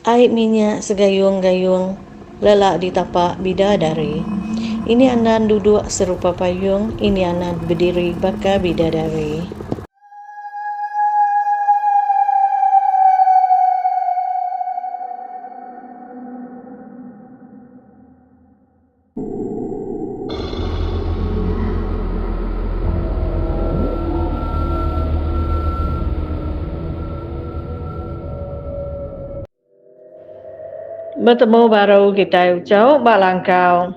Air minyak segayung-gayung lelak di tapak bidadari. Ini anak duduk serupa payung, ini anak berdiri bakal bidadari. Bertemu baru kita ucap balangkau.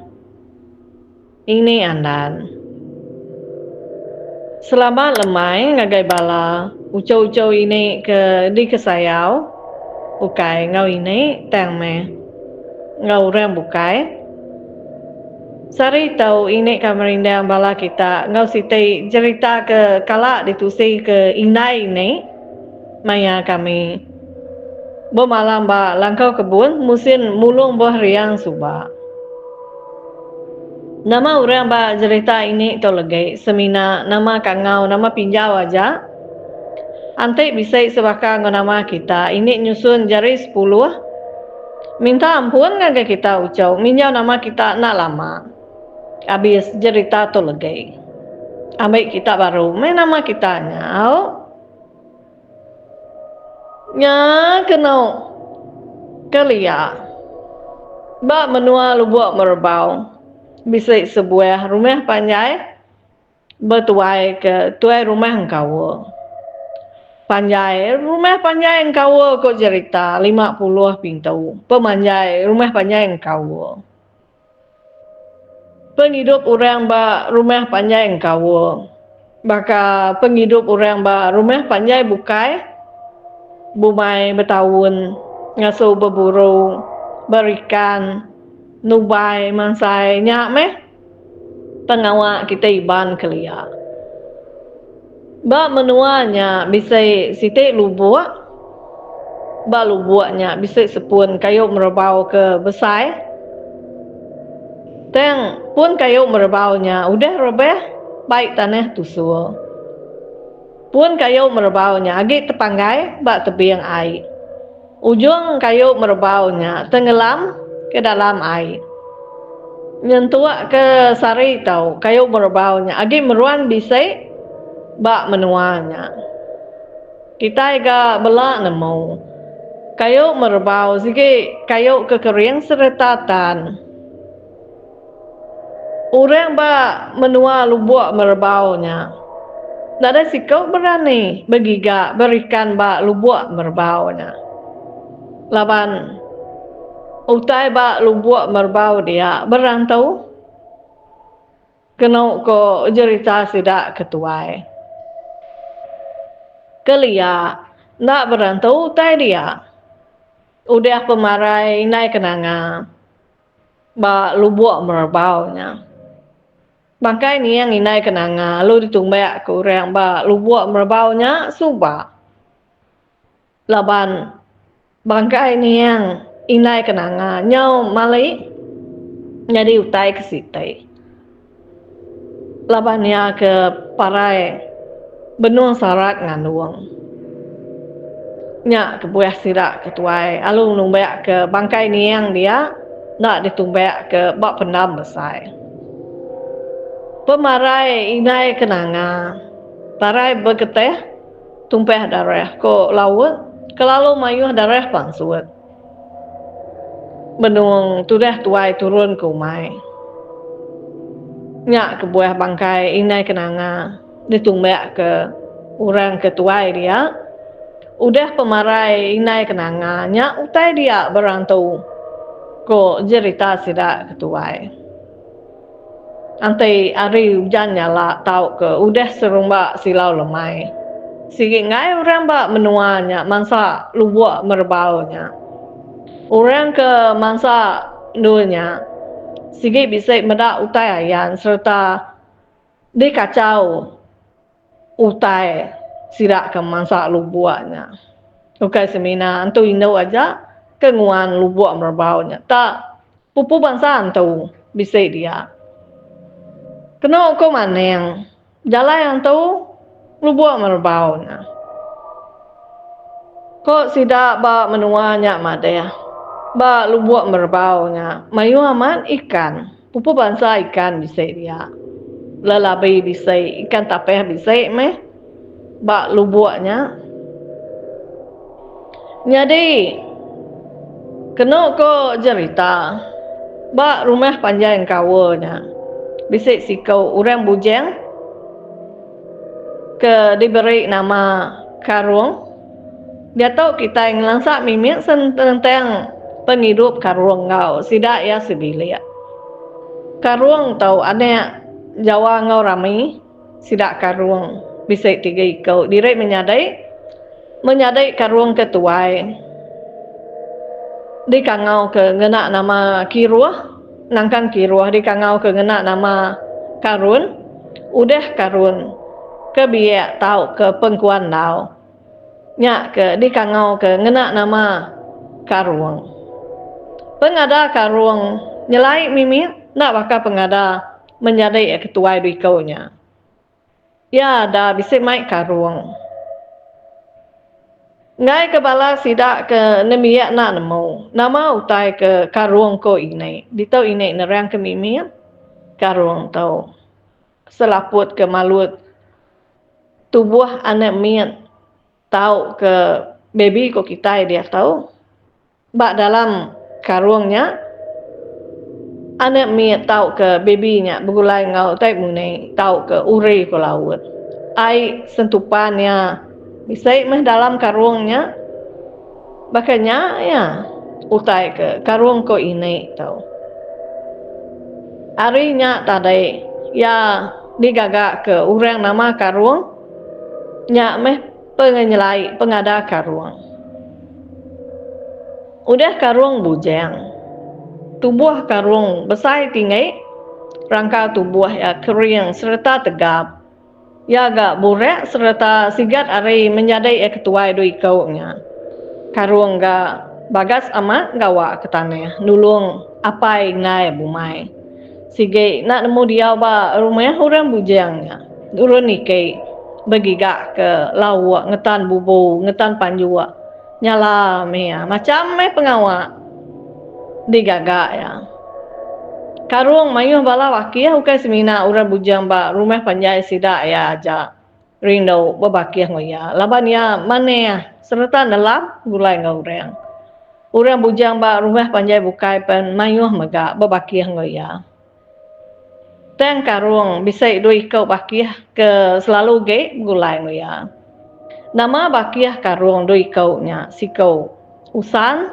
Ini andan. Selamat lemai ngagai bala. Ucau-ucau ini ke di kesayau. Bukai ngau ini tang me. Ngau rem bukai. Sari tahu ini kamerinda bala kita. Ngau siti cerita ke kalak ditusi ke inai ini. Maya kami. Bermalam ba langkau kebun musim mulung buah riang suba. Nama orang ba cerita ini to lagi semina nama kangau nama pinjau aja. Ante bisa sebaka nama kita ini nyusun jari 10. Minta ampun ngage kita ucau minjau nama kita nak lama. Habis cerita to lagi. Ambil kita baru main nama kita nyau. Nya kenau kelia. Ba menua lubuk merbau. Bisa sebuah rumah panjai bertuai ke tuai rumah engkau. Panjai rumah panjai engkau kau cerita 50 pintu. Pemanjai rumah panjai engkau. Penghidup orang ba rumah panjai engkau. Baka penghidup orang ba rumah panjai bukai. Bumai bertahun ngasuh berburu berikan nubai mansai nyak meh pengawak kita iban kelia. Ba menuanya bisa siti lubuk. Ba lubuknya bisa sepun kayu merebau ke besai. Teng pun kayu merebaunya udah robeh baik tanah tusul. Pun kayu merebaunya agak tepanggai ba tebiang air. Ujung kayu merebaunya tenggelam ke dalam air. Nyentuak ke sari tau kayu merebaunya agak meruan bisa ba menuanya. Kita juga belak nemu kayu merebau sige kayu kekering seretatan. Orang ba menua lubuk merebaunya. Nada sikau berani bergigak berikan ba lubuk merebaunya. Laban utai ba lubuk merbau dia berantau kena ko cerita sidak ketuai kelia nak berantau utai dia udah pemarai naik kenanga ba lubuk merbaunya bangkai ni yang inai kenanga lu ditumbak ke orang ba lubuk merbaunya suba laban bangkai ni yang inai kenanga nyau malai jadi utai ke sitai labannya ke parai benung sarat nganuang nya ke buah sirak ke tuai alung numbak ke bangkai ni yang dia nak ditumbak ke bak pendam besai pemarai inai kenanga parai bergeteh tumpah darah ko laut kelalu mayuh darah pangsut benung tudah tuai turun ke umai nyak ke buah bangkai inai kenanga ditumbak ke orang ketuai dia udah pemarai inai kenanga nyak utai dia berantau ko cerita sidak ketuai antai hari hujan nyala tau ke udah serumba silau lemai sige ngai orang ba menuanya mangsa lubuk merbaunya orang ke mangsa nunya sige bisa medak utai ayan serta dikacau utai sidak ke mangsa lubuknya ukai semina antu indo aja kenguan lubuk merbaunya tak pupu bangsa antu bisa dia kena ko maneng jalan yang tu lubuk merbaunya Ko sida ba menuanya madaya. Ba lubuk merbaunya. Mayu aman ikan. Pupu bangsa ikan bisa dia. Lelabai bisa ikan tapeh bisa meh. Ba lubuknya. Jadi kena ko cerita. Ba rumah panjang kawanya. Bisa sikau orang bujang ke diberi nama Karung. Dia tahu kita yang langsak mimik tentang penghidup Karung ngau. Sidak ya sebilik. Karung tahu ada Jawa ngau rami. Sidak Karung. Bisa tiga ikau. Direk menyadai Karung ketuai. Di kangau ke ngena nama Kiruah. Nangkan Kiruah di kangau ke ngena nama Karun. Udah Karun. Ke biak tahu ke pengkuan tau. Nyak ke di kangau ke ngena nama Karung. Pengada Karung nyelai mimit nak bakal pengada menyadai ketua ikaunya. Ya dah bisa mai Karung. Ngai kepala sidak ke nemiak nak nemu. Nama utai ke Karung ko ini. Ditau ini nerang ke mimit. Karung tahu. Selaput ke malut. Tubuh anak miat. Tahu ke baby ko kita dia tahu. Bak dalam karungnya. Anak miat tahu ke babynya. Begulai ngau tai mune. Tahu ke uri ko laut. Ai sentupannya. Bisa meh dalam karungnya. Makanya ya. Utai ke karung ko ini tahu. Arinya tadi. Ya digagak ke orang nama karung. Nyak meh pengenyelai pengada karung. Udah karung bujang. Tubuh karung besar tinggi. Rangka tubuh ya kering serta tegap. Ya agak burek serta sigat ari menjadi ketua doi kaunya. Karung ga bagas amat gawa ke tanah. Nulung apai ngai bumai. Sige nak nemu dia ba rumah orang bujangnya. Urun nikai. Begigak ke lawak, ngetan bubu, ngetan panjua. Nyala mea, macam meh pengawak. Digagak ya. Karung mayuh bala wakiyah ukai semina urang bujang ba rumah panjai sidak ya aja. Rindu babakiyah ngoya. Laban ya mana ya, serta nelap gulai ngoreng. Urang bujang ba rumah panjai bukai pen mayuh megak babakiyah ngoya. Teng karung bisa doi kau bakiyah ke selalu ge gulai ngoya. Nama bakiyah karung doi kau nya si kau usan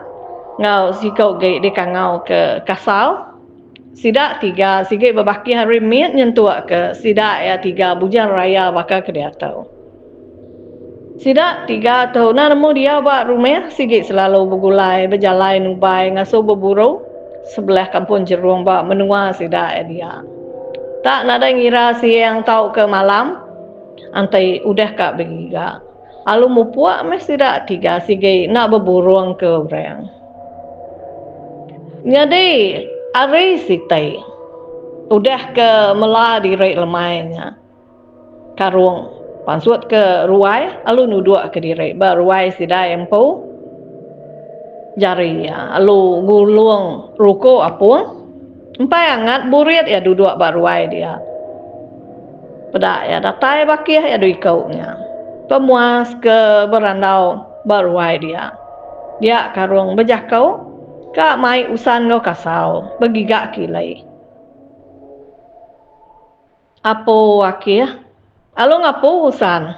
ngau si kau ge dekangau ke kasau. Sidak tiga sige babakiyah remit nyentuak ke sidak ya tiga bujang raya bakal ke dia tahu. Sidak tiga tahu na nemu dia ba rumah sige selalu begulai berjalai nubai ngasuh berburu sebelah kampung Jerung ba menua sidak ya dia. Tak nada ngira siang tahu ke malam. Antai udah kak begiga. Alu mupuak mesti tak tiga sige nak berburung ke orang. Jadi ari sitai. Udah ke mela diri lemainya. Karung. Pansut ke ruai. Alu nuduk ke diri. Ruai sidai empu. Jari ya. Alu gulung ruko apun. Empai angat burit ya duduk baruai dia. Pedak ya datai bakiyah ya doi kaunya. Pemuas ke berandau baruai dia. Dia karung bejah kau. Kak mai usan ngau kasau. Begigak kilai. Apo wakiyah? Alo ngapo usan?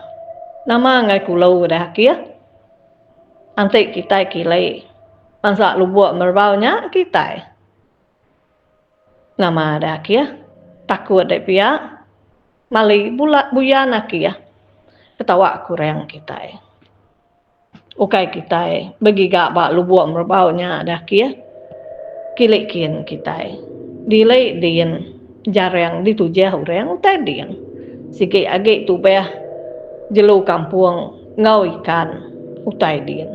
Nama ngai kulau dah kia. Antik kita kilai. Pansak lubuk merbaunya kita. Nama dah kia. Takut dek pihak. Mali buyan kia. Ketawa kurang kita. Ukai kita. Begigak bak lubuk merbaunya dah kia. Kilikin kita. Dilai din. Jarang ditujah orang. Utai din. Sikit agak tu beh. Jelu kampung. Ngau ikan. Utai din.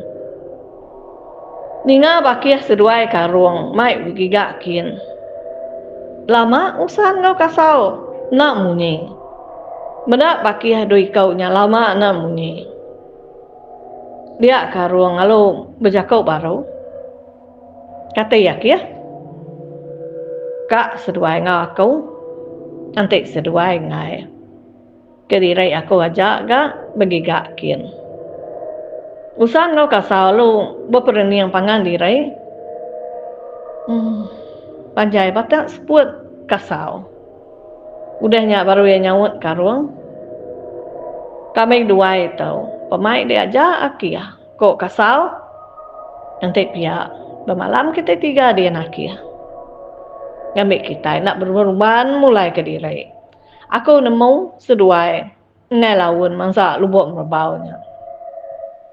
Ninga bakiyah seduai karung. Mai begigak kin. Lama usan ngau kasau. Nak munyi. Menak bakiyah doi kau nya lama nak munyi. dia karuang lalu berjakau baru kata ya kia kak seduai ngau aku nanti seduai ngai kedirai aku ajak ga bagi gak kian usan ngau kasau lu beperni yang pangan dirai panjai batak seput kasau udahnya baru ya nyawut karuang kami dua itu pemain dia ajak akia kok kasau nanti pihak bermalam kita tiga dia nakia ngambil kita nak berubah mulai ke diri aku nemu seduai ngai lawan mangsa lubuk merbaunya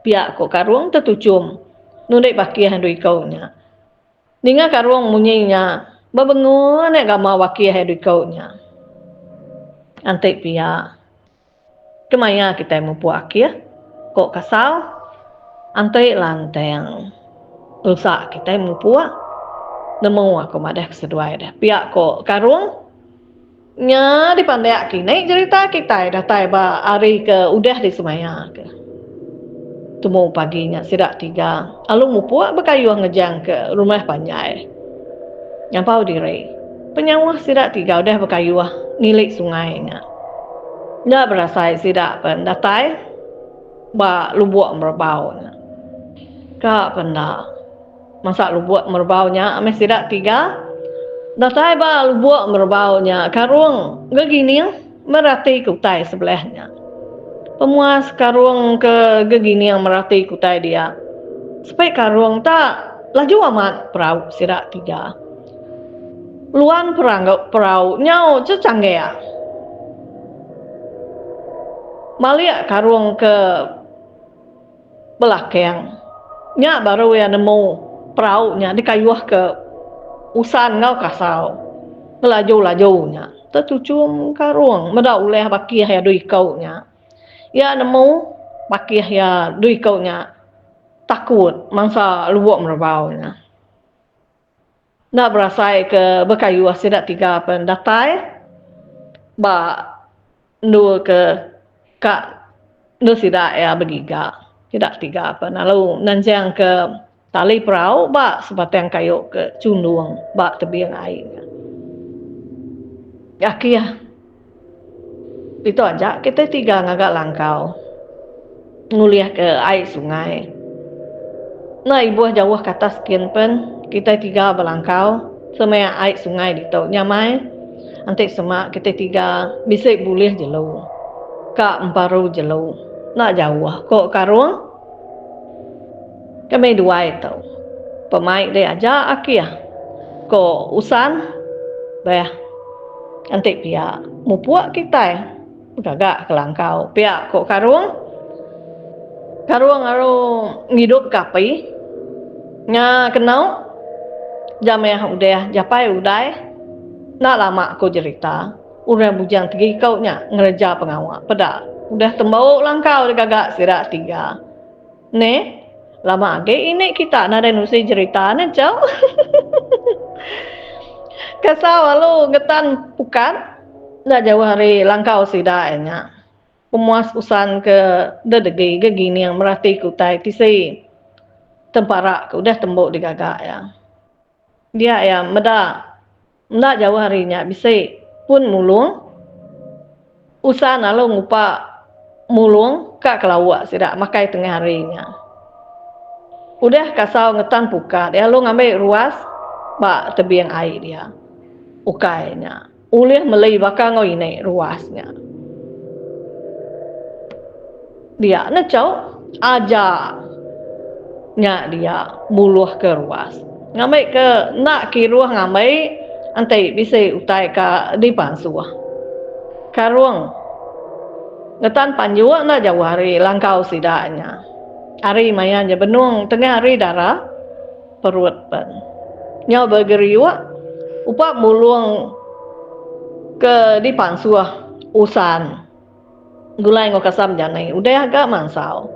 pihak kok karuang tertucum nundai bakiah handui kaunya ninga karuang munyinya bebengun nek gama bakiah handui kaunya nanti pihak kemaya kita mau puakia kok kasau antai lanteng rusak kita mau puak nemu aku madah keseduai dah pihak kok karuang nya dipandai kini cerita kita dah tai ba hari ke udah di semaya ke temu paginya sidak tiga lalu mu puak berkayuh ngejang ke rumah panjai yang pau diri penyawah sidak tiga udah berkayuh nilik sungainya nggak berasa sidak pen datai ba lubuk merbaunya kak penda masa lubuk merbaunya ame sidak tiga datai ba lubuk merbaunya karuang gegini merati kutai sebelahnya pemuas karuang ke gegini yang merati kutai dia supaya karuang tak laju amat perahu sidak tiga luan perahu nyau cecanggea malia karuang ke belakang nya baru ya nemu perahunya dikayuh ke usan ngau kasau laju-lajunya tertucum karuang meda uleh bakiah ya dui kaunya ya nemu bakiah ya dui kaunya takut mangsa lubuk merbaunya nak berasai ke berkayuh sidak tiga pendatai ba ndu ke kak ndu sidak ya begiga tidak tiga apa lalu nanjang ke tali perahu ba sebatang kayu ke cundung ba tebiang airnya ya kia itu aja kita tiga ngagak langkau nguliah ke air sungai nah ibu jauh ke atas kian pen kita tiga berlangkau semaya air sungai di tau nyamai nanti semak kita tiga bisa boleh jelu kak emparu jelu nak jauh kok karuang kami dua itu pemain dia aja akia kok usan bah nanti pihak mau puak kita gagak kelangkau pihak kok karuang aru ngidup kapi nya kenau jameh udah japai udai nak lama aku cerita urang bujang tiga kau nya ngereja pengawal pada udah tembau langkau gagak sirak tiga ne lama age ini kita nada nusi cerita ne jauh kasau lalu getan pukan nak jauh hari langkau sidaknya pemuas usan ke dedegi gegini yang merati kutai tisi temparak udah tembok di gagak ya dia ya meda nak jauh harinya bisa pun mulung usan lalu ngupa mulung kak kelawak sidak makai tengah harinya udah kasau ngetan pukat dia lu ngambil ruas bak tebiang air dia ukainya ulih melei bakal ngau ini ruasnya dia necau aja nya dia muluh ke ruas ngambil ke nak kiruah ngambil antai bisa utai ka di pansuah karuang ngetan panjua na jauh hari langkau sidaknya hari mayan je benung tengah hari darah perut pen nyau bergeriwa upak muluang ke di pansuah usan gulai ngokasam janai udah agak mansau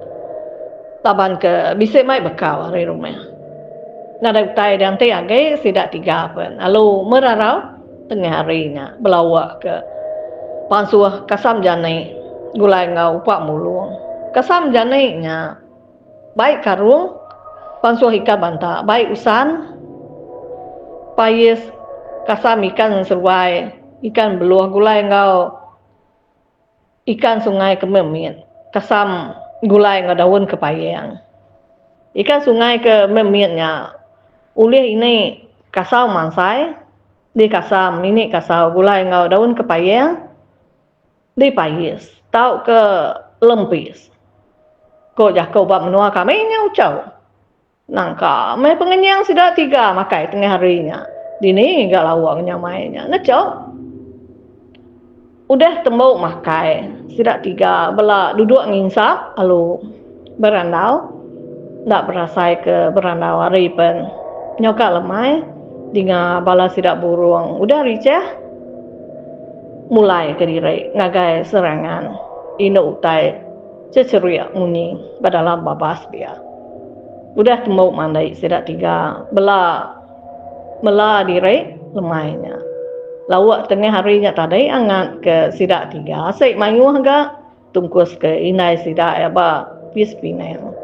taban ke bisa mai bekau hari rumah nada utai dan te agai sidak tiga pen lalu merarau tengah harinya belawak ke pansuah kasam janai gulai ngau upak muluang kasam janai nya baik karung pansuh ikan banta, baik usan payis kasam ikan seruai, ikan beluah gulai ngau ikan sungai kememit, kasam gulai ngau daun kepayang. Ikan sungai kememitnya ulih ini kasau mansai, di kasam ini kasau gulai ngau daun kepayang, di payis, tau ke lempis. Ko jako bab menua kami ucau. Nangka, mai pengenyang sudah 3 makai tengah harinya. Dini enggak lawangnya mainnya. Necok. Udah tembok makai. Sudah 3 bela duduk nginsap lalu berandau. Ndak berasai ke berandau hari pen. Nyoka lemai dengan bala sidak burung. Udah riceh. Mulai ke diri ngagai serangan. Ino utai ceceria munyi badalam babas dia. Udah tembok mandai sidak 3 bela diri lemainya. Lawak tengah harinya tadi angat ke sidak 3 asyik mayu agak tungkus ke inai sidak apa pis pinang.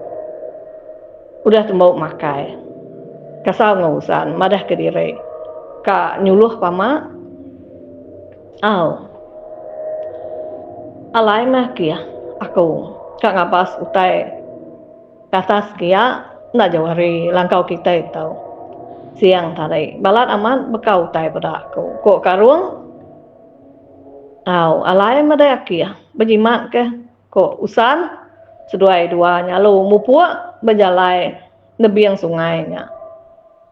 Udah tembok makai. Kasau ngusan madah ke diri. Ka nyuluh pama. Alai mah kia aku kak ngapas utai katas kia nak jawari langkau kita itu siang tadi balat aman bekau utai pada aku kok karung alai madai kia berjimat ke kok usan sedua-duanya lu mupuk berjalai nebiang sungainya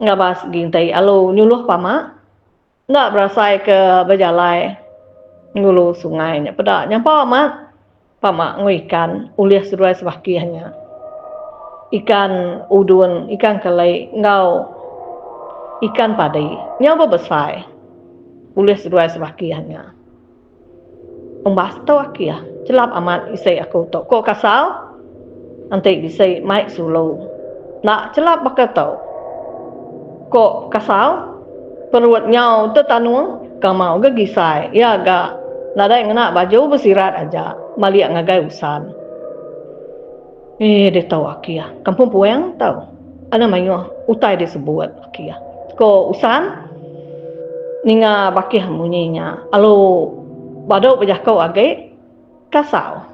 ngabas gintai alu nyuluh pama nggak berasai ke berjalai ngulu sungainya pada nyampa pamak nguikan uliah seruai sebakiannya ikan udun ikan kelai ngau ikan padi nyawa besar uliah seruai sebakiannya umbas tau akia celap amat isai aku tok kok kasau nanti isai maik sulu nak celap bakal tau kok kasau perut nyau tetanung kamau gegisai ya agak nada yang nak baju bersirat aja maliak ngagai usan. Dia tahu akia. Kampung Puang tahu. Ada mayu utai disebut akia. Ko usan ninga bakih munyinya. Alu badau berjakau agai kasau.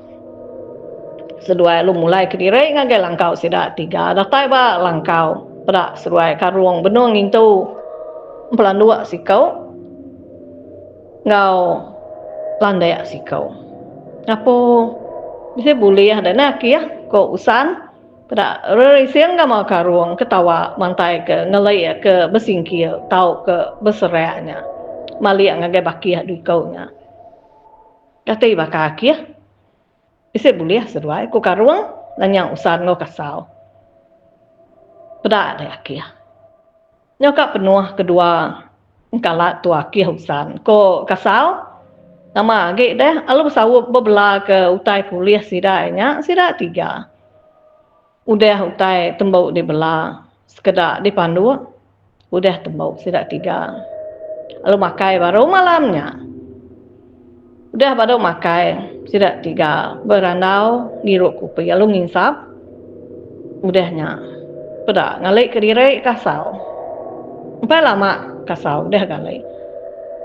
Sedua lu mulai ke diri ngagai langkau sidak 3. Datai ba langkau pada seruai karung benung itu pelandua sikau ngau landai sikau. Apa bisa boleh ada nak ya ko usan pada risiang ga mau karung ketawa mantai ke ngelai ke besingkir tau ke beseraknya mali ngagai bakia du kaunya katai bakaki ya bisa boleh seruai ko karung nanya usan ngo kasau pada ada akia nyoka penuh kedua kala tua kia usan ko kasau nama ge deh alu sawu bebela ke utai kuliah sidaknya sidak 3 udah utai tembau dibela sekedar dipandu udah tembau sidak 3 alu makai baru malamnya udah baru makai sidak 3 berandau ngiruk kupi alu nginsap udahnya pada ngalik ke diri kasau sampai lama kasau udah kali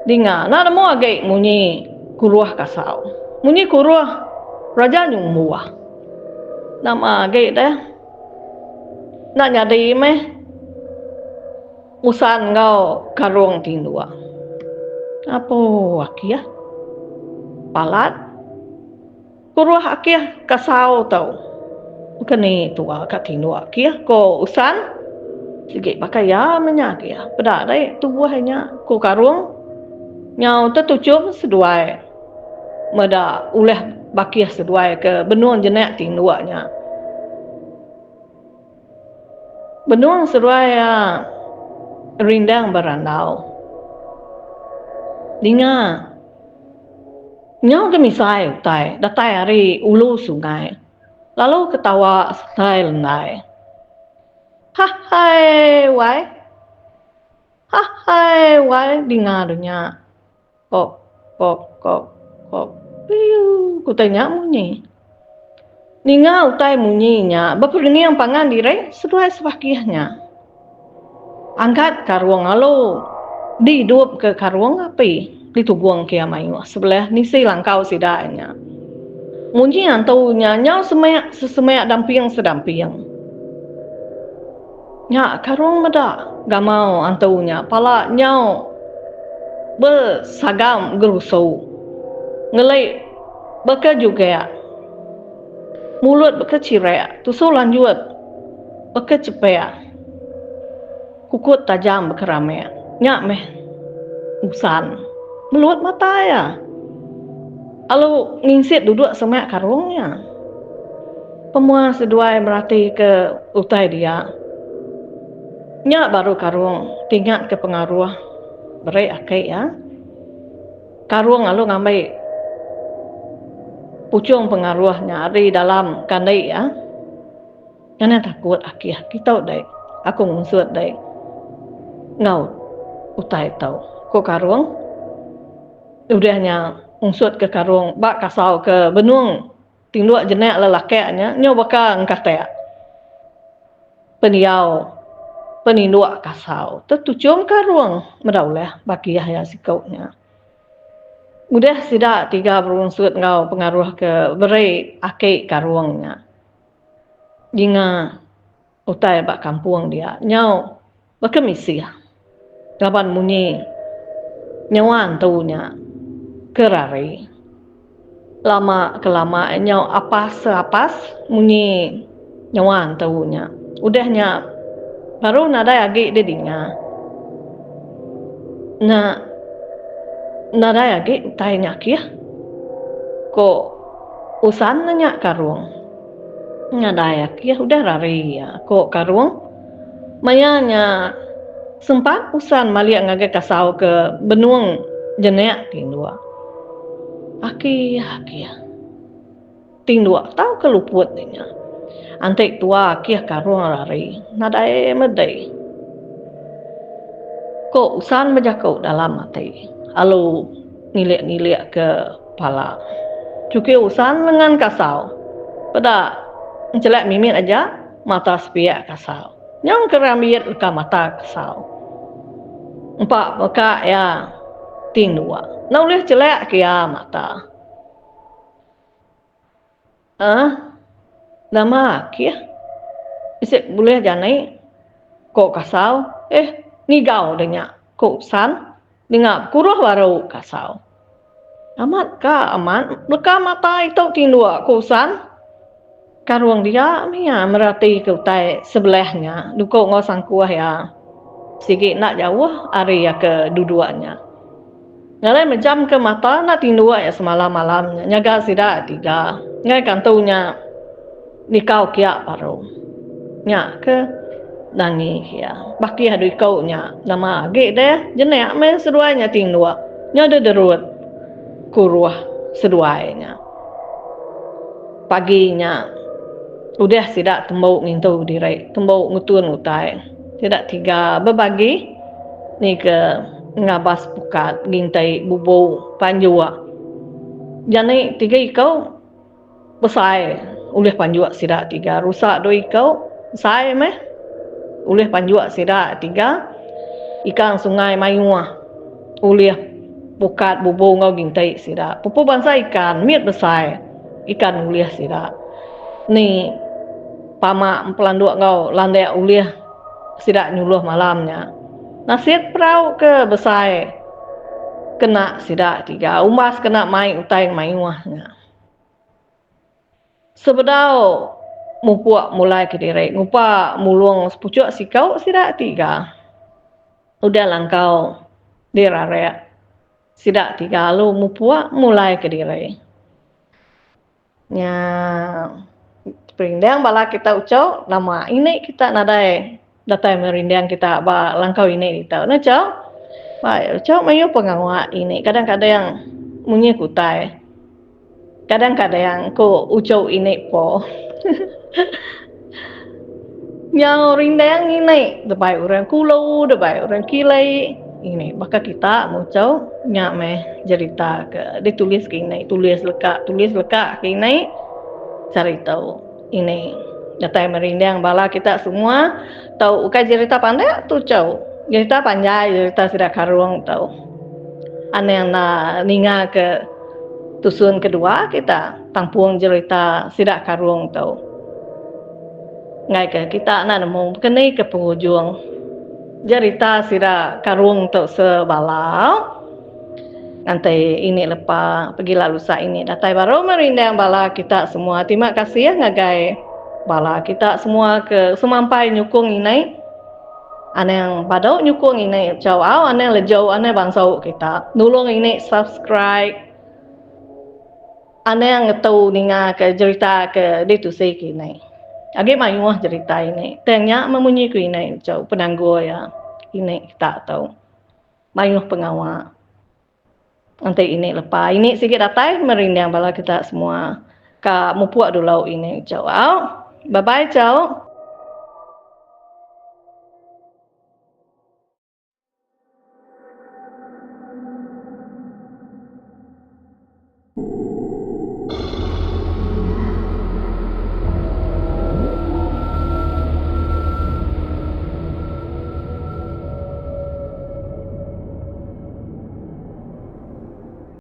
dinga nak mau agak munyi kuruah kasau munyi kuruah raja nyung muah nama agak dah nak nyadi meh usan ngau karung tindua apa akia palat kuruah akia kasau tau kini tua kat tindua akia ko usan sige pakai ya menyakia pada dai tubuhnya ko karung nyau tertujuh seduai mada ulah bakiah seduai ke benuang jenak tinduanya benuang seduai rindang berandau dinga nyau ke misai utai datai hari ulu sungai lalu ketawa style nai hai wai dinga dunya kok piu ku tanya munyi Ninga utai munyinya, berperniang pangan direk seduai sebakihnya. Angkat karuang alo, didup ke karuang api, ditubuang kia mayu sebelah nisi langkau sidanya. Munyi antaunya nyau sesemeyak damping sedampiang. Nya karuang meda, gamau antaunya pala nyau bersagam gerusau. Ngelai beka juga mulut berkecirai, tusuk lanjut berkecepaya, kukut tajam berkeramai, nyak meh usan, meluat mata ya. Alu ngingsit duduk semak karungnya. Pemua seduai merati ke utai dia. Nyak baru karung, tingkat ke pengaruh berai akai ya. Karung alu ngambil pucung pengaruhnya di dalam kandai ya. Jangan takut akia kita dai. Aku ngusut dai. Ngau utai tau. Ko karung udahnya ngusut ke karung bak kasau ke benung tinduk jenak lelakanya nyo baka ngkata. Peniau peninduk kasau. Tertucum karung medaulah bagi ya sikaunya. Udah sidak 3 berunsut ngau pengaruh ke berai akik karuangnya. Jinga utai bak kampung dia. Nyau berkemisi. Lapan munyi. Nyawan taunya kerari. Lama kelama nyau apas munyi nyawan taunya. Udahnya baru nada agi dedingnya. Nada lagi tanya kia. Ko usan nanya karung. Nada kia udah rari ya. Ko karung mayanya sempat usan maliak ngage kasau ke benuang jenek tindua. Aki. Tindua tahu keluput ninya. Antek tua kia karung rari. Nada medai. Ko usan berjakau dalam mati. Alu nilek ke pala. Cuki usan dengan kasau. Pada celak mimit aja mata sepiak kasau. Yang keramiat ke mata kasau. Empat maka ya tindua. Naulih celak kia mata. Nama kia. Isik boleh janai kok kasau. Nigau denyak kok usan. Dengar kuruh baru kasau. Amat Leka mata itu tindua kusan. Karuang dia merati ke utai sebelahnya. Dukuk ngosang kuah ya. Sikit nak jauh hari ya ke duduanya. Ngalai macam ke mata nak tindua ya semalam-malamnya. Nyaga sidak 3. Ngai kantunya nikau kia baru. Nyak ke nangi ya. Baki hadu ikau nya nama ge deh jenek men seduanya tindua. Nya ada derut kuruh seduanya. Paginya udah sidak tembau ngintu direk, tembau ngutun utai. Tidak 3 berbagi ni ke ngabas pukat gintai bubu panjua. Jani 3 ikau besai oleh panjua sidak 3 rusak 2 ikau besai meh oleh panjua sidak 3 ikan sungai mayuah oleh pukat bubu ngau gintai sidak pupu bangsa ikan miat besar ikan oleh sidak ni pama pelanduk ngau landai oleh sidak nyuluh malamnya nasib perau ke besar kena sidak 3 umas kena mai utai mayuahnya sebedau mupuak mulai ke direk ngupa mulung sepucuk sikau sidak 3 udah langkau dirarek sidak 3 lu mupuak mulai ke direk nya perindang bala kita ucau nama ini kita nadai datai merindang kita ba langkau ini kita na cau ba cau mayu pengawak ini kadang-kadang mengikutai kadang-kadang ko ucau ini po yang rindang ini debai orang kulau debai orang kilai ini maka kita muncul nyak meh cerita ke ditulis ke ini tulis lekak ke ini cari tahu ini. Datai merindang bala kita semua tahu ukai cerita pandai tu jauh. Cerita panjang, cerita sudah karung tahu. Ane yang na ninga ke tusun kedua kita tangpuang cerita sidak karung tahu. Ngai ke kita na nemu kenai ke penghujung cerita sidak karung tahu sebalau. Nanti ini lepas pergi lusa ini datai baru merindang bala kita semua. Terima kasih ya ngagai bala kita semua ke semampai nyukung ini. Ane yang padau nyukung ini jauh ane lejau ane bangsau kita. Nulung ini subscribe. Ane yang tahu ninga ke cerita ke ditusai kini. Agi mayuah cerita ini. Tengnya memunyi ku ini jauh penangguh ya. Ini kita tahu. Mayuah pengawal. Nanti ini lepas ini sikit datai merindang bala kita semua ka mupuak dulu ini jauh. Bye bye jauh.